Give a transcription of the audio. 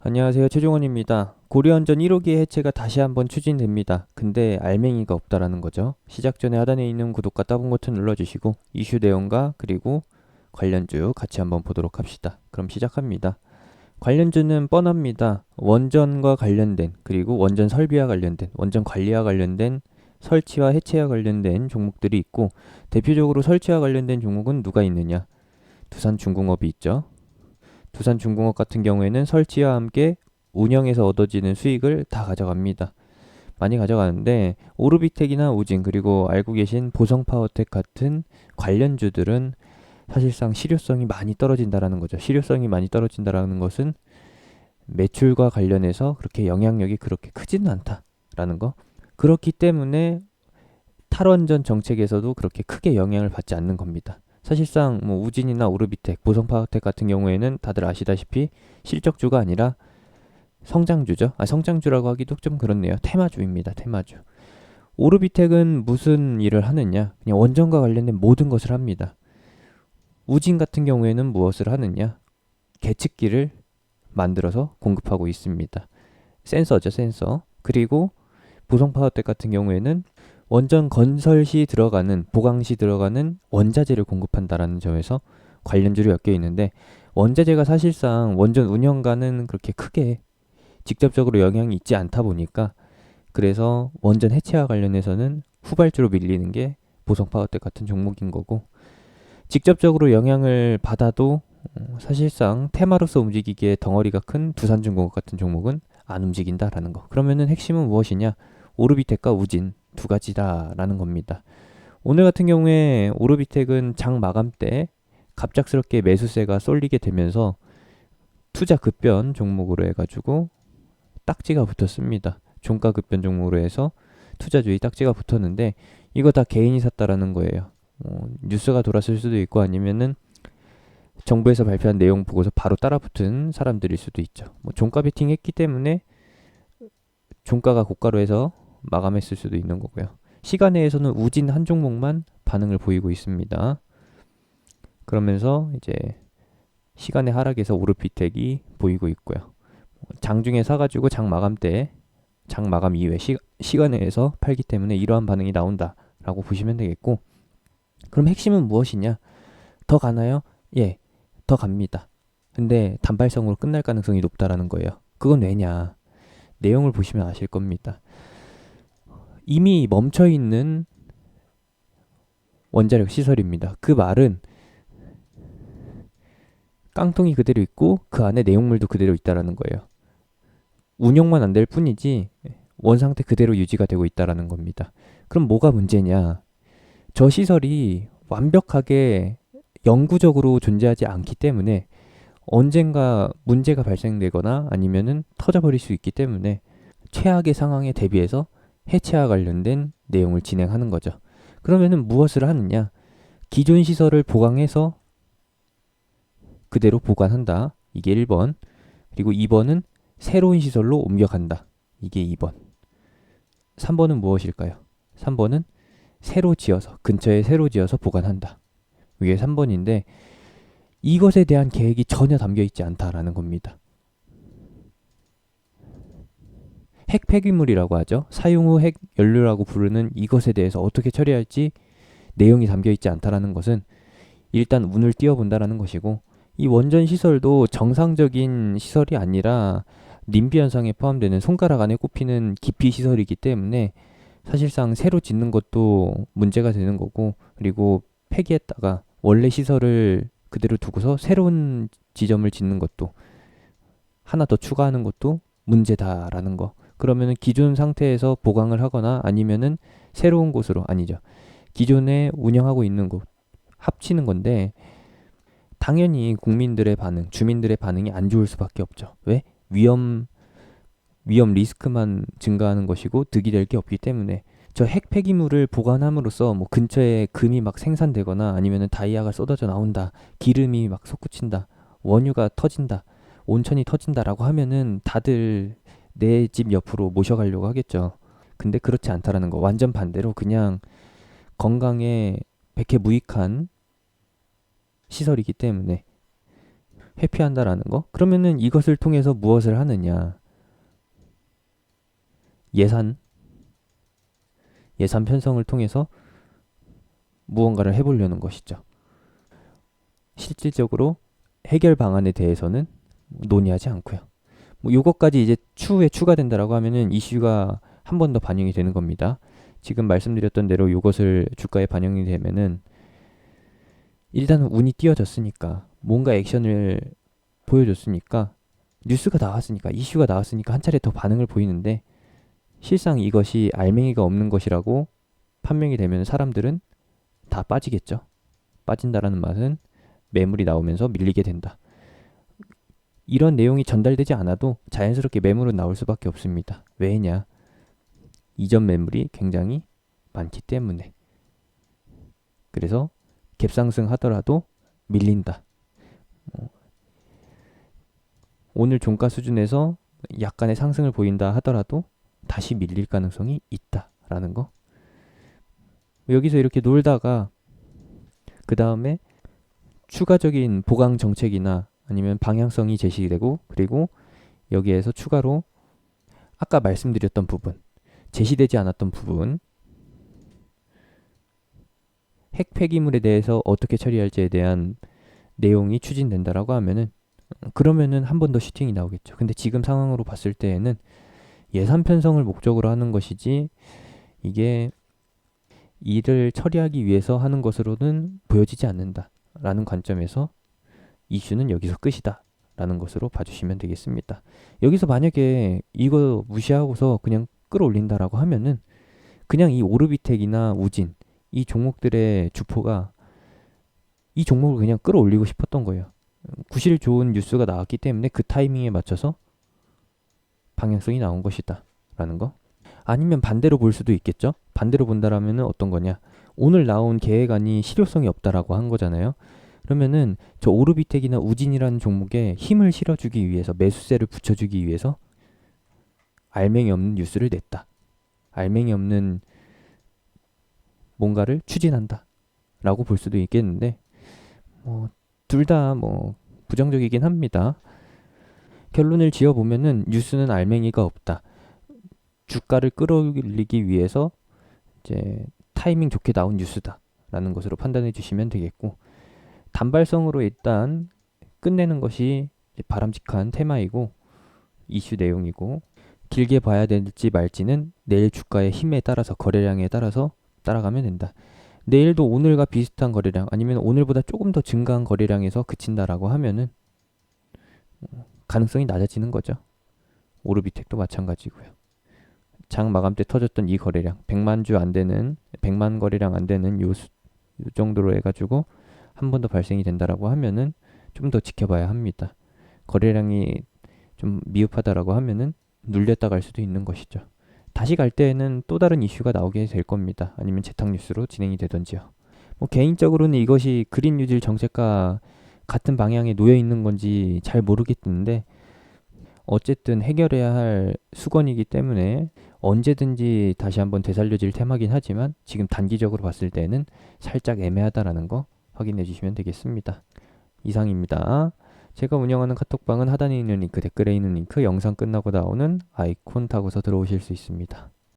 안녕하세요. 최종원입니다. 고려원전 1호기 해체가 다시 한번 추진됩니다. 근데 알맹이가 없다라는 거죠. 시작 전에 하단에 있는 구독과 따봉 버튼 눌러주시고 이슈 내용과 그리고 관련주 같이 한번 보도록 합시다. 그럼 시작합니다. 관련주는 뻔합니다. 원전과 관련된 그리고 원전 설비와 관련된 원전 관리와 관련된 설치와 해체와 관련된 종목들이 있고 대표적으로 설치와 관련된 종목은 누가 있느냐? 두산중공업이 있죠. 두산중공업 같은 경우에는 설치와 함께 운영에서 얻어지는 수익을 다 가져갑니다. 많이 가져가는데 오르비텍이나 우진 그리고 알고 계신 보성파워텍 같은 관련주들은 사실상 실효성이 많이 떨어진다라는 거죠. 실효성이 많이 떨어진다라는 것은 매출과 관련해서 그렇게 영향력이 그렇게 크지는 않다라는 거. 그렇기 때문에 탈원전 정책에서도 그렇게 크게 영향을 받지 않는 겁니다. 사실상 뭐 우진이나 오르비텍, 보성파워텍 같은 경우에는 다들 아시다시피 실적주가 아니라 성장주죠. 성장주라고 하기도 좀 그렇네요. 테마주입니다. 테마주. 오르비텍은 무슨 일을 하느냐? 그냥 원전과 관련된 모든 것을 합니다. 우진 같은 경우에는 무엇을 하느냐? 계측기를 만들어서 공급하고 있습니다. 센서죠, 센서. 그리고 보성파워텍 같은 경우에는 원전 건설 시 들어가는 보강 시 들어가는 원자재를 공급한다라는 점에서 관련주로 엮여 있는데 원자재가 사실상 원전 운영과는 그렇게 크게 직접적으로 영향이 있지 않다 보니까 그래서 원전 해체와 관련해서는 후발주로 밀리는 게 보성파워텍 같은 종목인 거고 직접적으로 영향을 받아도 사실상 테마로서 움직이기에 덩어리가 큰 두산중공업 같은 종목은 안 움직인다라는 거. 그러면은 핵심은 무엇이냐? 오르비텍과 우진 두 가지다라는 겁니다. 오늘 같은 경우에 오르비텍은 장 마감 때 갑작스럽게 매수세가 쏠리게 되면서 투자 급변 종목으로 해가지고 딱지가 붙었습니다. 종가 급변 종목으로 해서 투자주의 딱지가 붙었는데 이거 다 개인이 샀다라는 거예요. 뉴스가 돌았을 수도 있고 아니면은 정부에서 발표한 내용 보고서 바로 따라붙은 사람들일 수도 있죠. 종가 베팅 했기 때문에 종가가 고가로 해서 마감했을 수도 있는 거고요. 시간외에서는 우진 한 종목만 반응을 보이고 있습니다. 그러면서 이제 시간의 하락에서 오르비텍이 보이고 있고요. 장중에 사가지고 장 마감 때, 장 마감 이후에 시간외에서 팔기 때문에 이러한 반응이 나온다라고 보시면 되겠고, 그럼 핵심은 무엇이냐? 더 가나요? 예, 더 갑니다. 근데 단발성으로 끝날 가능성이 높다라는 거예요. 그건 왜냐? 내용을 보시면 아실 겁니다. 이미 멈춰 있는 원자력 시설입니다. 그 말은 깡통이 그대로 있고 그 안에 내용물도 그대로 있다라는 거예요. 운영만 안 될 뿐이지 원 상태 그대로 유지가 되고 있다라는 겁니다. 그럼 뭐가 문제냐? 저 시설이 완벽하게 영구적으로 존재하지 않기 때문에 언젠가 문제가 발생되거나 아니면은 터져버릴 수 있기 때문에 최악의 상황에 대비해서 해체와 관련된 내용을 진행하는 거죠. 그러면은 무엇을 하느냐? 기존 시설을 보강해서 그대로 보관한다. 이게 1번. 그리고 2번은 새로운 시설로 옮겨간다. 이게 2번. 3번은 무엇일까요? 3번은 새로 지어서, 근처에 새로 지어서 보관한다. 이게 3번인데 이것에 대한 계획이 전혀 담겨 있지 않다라는 겁니다. 핵 폐기물이라고 하죠. 사용 후 핵 연료라고 부르는 이것에 대해서 어떻게 처리할지 내용이 담겨 있지 않다라는 것은 일단 운을 띄워본다라는 것이고 이 원전 시설도 정상적인 시설이 아니라 님비 현상에 포함되는 손가락 안에 꼽히는 기피 시설이기 때문에 사실상 새로 짓는 것도 문제가 되는 거고 그리고 폐기했다가 원래 시설을 그대로 두고서 새로운 지점을 짓는 것도 하나 더 추가하는 것도 문제다라는 거. 그러면은 기존 상태에서 보강을 하거나 아니면은 새로운 곳으로 아니죠. 기존에 운영하고 있는 곳 합치는 건데 당연히 국민들의 반응, 주민들의 반응이 안 좋을 수밖에 없죠. 왜? 위험 리스크만 증가하는 것이고 득이 될 게 없기 때문에 저 핵 폐기물을 보관함으로써 뭐 근처에 금이 막 생산되거나 아니면은 다이아가 쏟아져 나온다, 기름이 막 솟구친다, 원유가 터진다, 온천이 터진다라고 하면은 다들 내 집 옆으로 모셔가려고 하겠죠. 근데 그렇지 않다라는 거. 완전 반대로 그냥 건강에 백해무익한 시설이기 때문에 회피한다라는 거. 그러면은 이것을 통해서 무엇을 하느냐? 예산 편성을 통해서 무언가를 해보려는 것이죠. 실질적으로 해결 방안에 대해서는 논의하지 않고요. 뭐 요것까지 이제 추후에 추가된다라고 하면은 이슈가 한 번 더 반영이 되는 겁니다. 지금 말씀드렸던 대로 요것을 주가에 반영이 되면은 일단은 운이 띄어졌으니까 뭔가 액션을 보여줬으니까 뉴스가 나왔으니까 이슈가 나왔으니까 한 차례 더 반응을 보이는데 실상 이것이 알맹이가 없는 것이라고 판명이 되면 사람들은 다 빠지겠죠. 빠진다라는 말은 매물이 나오면서 밀리게 된다. 이런 내용이 전달되지 않아도 자연스럽게 매물은 나올 수밖에 없습니다. 왜냐? 이전 매물이 굉장히 많기 때문에. 그래서 갭상승 하더라도 밀린다. 오늘 종가 수준에서 약간의 상승을 보인다 하더라도 다시 밀릴 가능성이 있다라는 거. 여기서 이렇게 놀다가 그 다음에 추가적인 보강 정책이나 아니면 방향성이 제시되고 그리고 여기에서 추가로 아까 말씀드렸던 부분, 제시되지 않았던 부분, 핵 폐기물에 대해서 어떻게 처리할지에 대한 내용이 추진된다라고 하면은 그러면은 한 번 더 슈팅이 나오겠죠. 근데 지금 상황으로 봤을 때에는 예산 편성을 목적으로 하는 것이지 이게 일을 처리하기 위해서 하는 것으로는 보여지지 않는다라는 관점에서 이슈는 여기서 끝이다 라는 것으로 봐주시면 되겠습니다. 여기서 만약에 이거 무시하고서 그냥 끌어올린다라고 하면은 그냥 이 오르비텍이나 우진 이 종목들의 주포가 이 종목을 그냥 끌어올리고 싶었던 거예요. 구실 좋은 뉴스가 나왔기 때문에 그 타이밍에 맞춰서 방향성이 나온 것이다 라는 거. 아니면 반대로 볼 수도 있겠죠. 반대로 본다라면 어떤 거냐, 오늘 나온 계획안이 실효성이 없다라고 한 거잖아요. 그러면은 저 오르비텍이나 우진이라는 종목에 힘을 실어주기 위해서, 매수세를 붙여주기 위해서 알맹이 없는 뉴스를 냈다, 알맹이 없는 뭔가를 추진한다 라고 볼 수도 있겠는데 둘 다 부정적이긴 합니다. 결론을 지어보면은 뉴스는 알맹이가 없다, 주가를 끌어올리기 위해서 이제 타이밍 좋게 나온 뉴스다라는 것으로 판단해 주시면 되겠고, 단발성으로 일단 끝내는 것이 바람직한 테마이고 이슈 내용이고, 길게 봐야 될지 말지는 내일 주가의 힘에 따라서, 거래량에 따라서 따라가면 된다. 내일도 오늘과 비슷한 거래량 아니면 오늘보다 조금 더 증가한 거래량에서 그친다라고 하면은 가능성이 낮아지는 거죠. 오르비텍도 마찬가지고요. 장 마감 때 터졌던 이 거래량 100만 주 안 되는, 100만 거래량 안 되는 요 정도로 해가지고 한 번 더 발생이 된다라고 하면은 좀 더 지켜봐야 합니다. 거래량이 좀 미흡하다라고 하면은 눌렸다 갈 수도 있는 것이죠. 다시 갈 때에는 또 다른 이슈가 나오게 될 겁니다. 아니면 재탕 뉴스로 진행이 되던지요. 개인적으로는 이것이 그린 뉴딜 정책과 같은 방향에 놓여 있는 건지 잘 모르겠는데 어쨌든 해결해야 할 수건이기 때문에 언제든지 다시 한번 되살려질 테마긴 하지만 지금 단기적으로 봤을 때는 살짝 애매하다라는 거 확인해 주시면 되겠습니다. 이상입니다. 제가 운영하는 카톡방은 하단에 있는 링크, 댓글에 있는 링크, 영상 끝나고 나오는 아이콘 타고서 들어오실 수 있습니다.